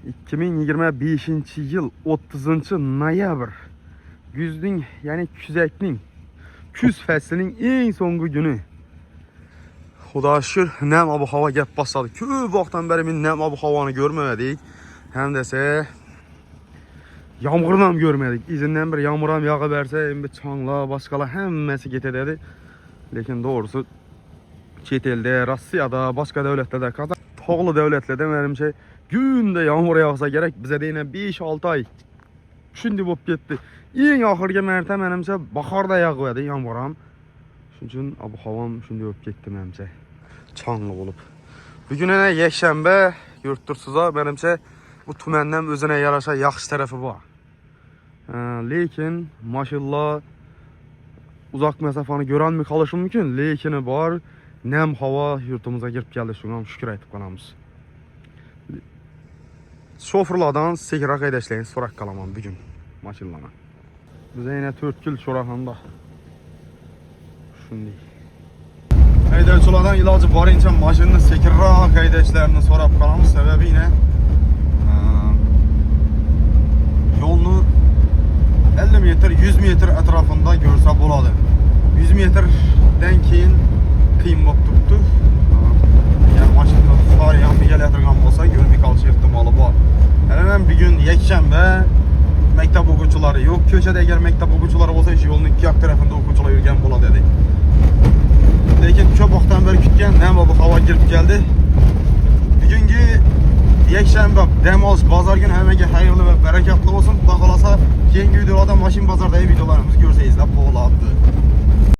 2025 yıl 30 noyabr. Güzdün yani küzeknin, küz faslinin en songu günü. Xuda şükür nem abu hava gep basadı. Köp vaxtdan beri men nem abu havanı görmemedik. Hem dese yağmurdan görmedik. İzinden bir yağmuram yağı verse, bir çanla, başqala hemmesi getededi. Lekin doğrusu chet elde, Rossiyada, başqa devletlerde, tağlı devletlerde menimçe günde yağmur yağsa gerek bize de yine 5-6 ay şimdi bop getdi. En axırgi mərtə menimçe baharda yağıverdi yağmuram. Şunun üçün abu havam şimdi bop getdi menimçe. Çanlı olub. Bugün yine yekşənbə yurtdursuza menimçe bu tümenden özüne yaraşa yaxşı tarafı var. Lekin maşallah uzak mesafanı gören mi kalışım mümkün? Lekini var. Nem hava yurtumuza girip geldi. Şuna şükür etip kanamız. Şoförlardan sekirak edeşleyin sorak kalamam bir gün. Maşallana. Bize yine 4 kil çorakanda. Şimdi. Edeşçulardan ilacı varınca maşının sekirak edeşlerini sorak kalamız. Sebebi yine yolunu 50 metre 100 metre etrafında görse buladı. 100 metreden keyin kıyım bak tuttu. Yani maşında far yanı gel yatırgan olsa görmek alış ihtimali var. Hemen bir gün yekşembe mektep okuçuları yok. Köşede eğer mektep okuçuları olsa hiç yolun iki yak tarafında okuçular yürüyen bula dedi. Lekin çok vaxtdan beri kütken nem bu hava girip geldi. Bugünkü yekşembe dem olsun bazar gün hemen hayırlı ve bereketli olsun. Daha kalasa keyingi videolarda maşin bazardayı videolarımızı görseyiz de bu oladı.